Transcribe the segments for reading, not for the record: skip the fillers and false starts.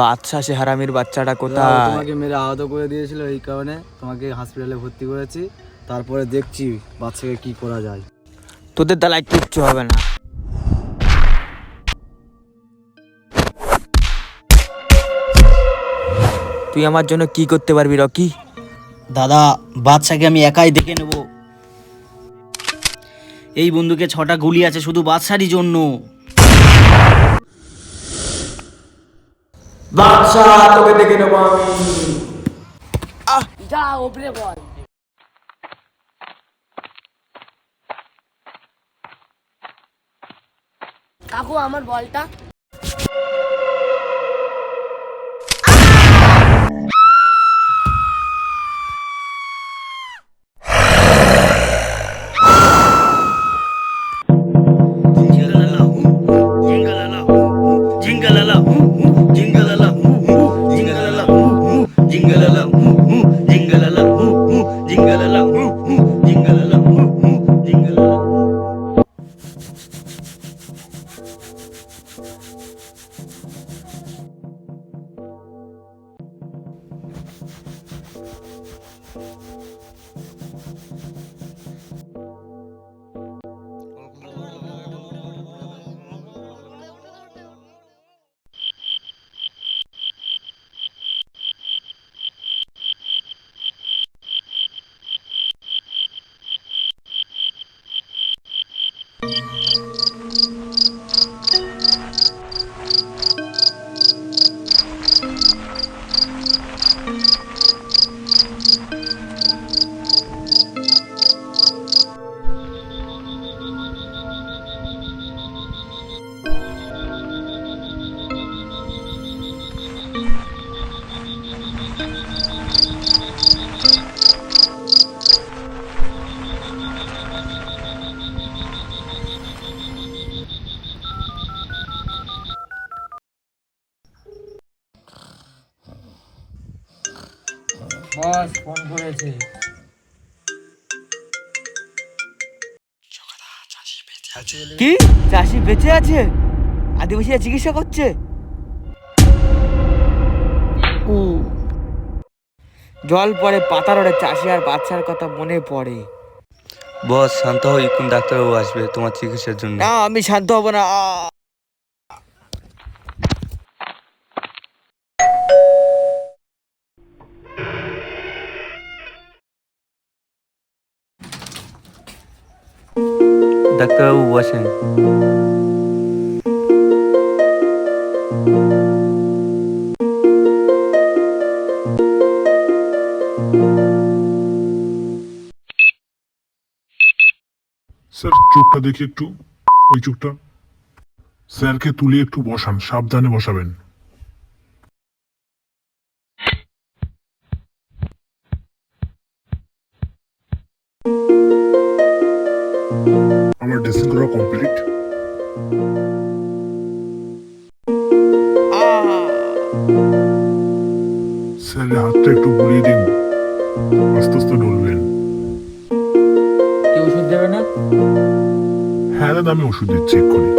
বাচ্চা, সে হারামির বাচ্চাটা কোথায়? তোমাকে মেরে আহত করে দিয়েছিল, এই কারণে তোমাকে হসপিটালে ভর্তি করেছি। তারপরে দেখছি বাচ্চাকে কি করা যায়। তোদের দ্বারা কিচ্ছু হবে না। তুই আমার জন্য কি করতে পারবি রকি? দাদা, বাদশাকে আমি একাই দেখে নেব। এই বন্দুকে 6টা গুলি আছে শুধু বাদশারই জন্য। বাচ্চা, তোকে দেখে নেবো আমি। যা ওপরে বল। কাকু আমার বলটা। বস ফোন করেছে। কি? চাষি বেঁচে আছে? আদিবাসীরা চিকিৎসা করছে? জল পড়ে পাতার ওরে, চাষি আর বাচ্চার কথা মনে পড়ে। বস শান্ত হও, কোন ডাক্তারবাবু আসবে তোমার চিকিৎসার জন্য। না, আমি শান্ত হব না। ডাক্তারবাবু বসেন। স্যার চোখটা দেখি একটু, ওই চোখটা। স্যারকে তুলে একটু বসান, সাবধানে বসাবেন। আমার ড্রেসিং করা কমপ্লিট। স্যারের হাতটা একটু বুলিয়ে দিন, আস্তে আস্তে ডলবেন। টাকা দামে ওষুধ দিচ্ছি এক্ষুনি।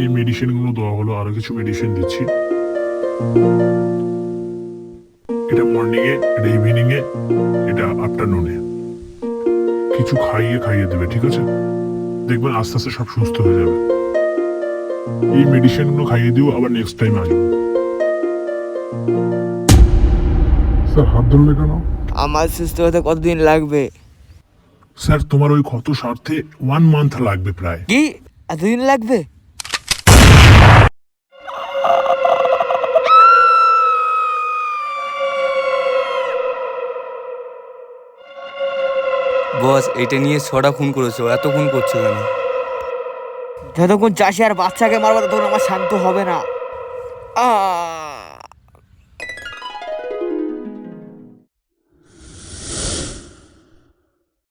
এই মেডিসিনগুলো দেওয়া হলো, আরো কিছু মেডিসিন দিচ্ছি। এটা মর্নিং এ, এটা ইভিনিং এ, এটা আফটারনুনে। কিছু খাইয়ে দেবে, ঠিক আছে? দেখবেন আস্তে আস্তে সব সুস্থ হয়ে যাবে। এই মেডিসিন গুলো খাইয়ে দিও, আবার নেক্সট টাইম আসবো। স্যার হাত ধরলে কেন? আমার সুস্থ হতে কতদিন লাগবে? স্যার তোমার ওই ক্ষত সারতে 1 মান্থ লাগবে প্রায়। কি এতদিন লাগবে? বস, এটা নিয়ে 6টা খুন করেছো, এত খুন করছো কেন? যতক্ষণ চাষি আর বাচ্চাকে মারবো ততক্ষণ আমার শান্ত হবে না।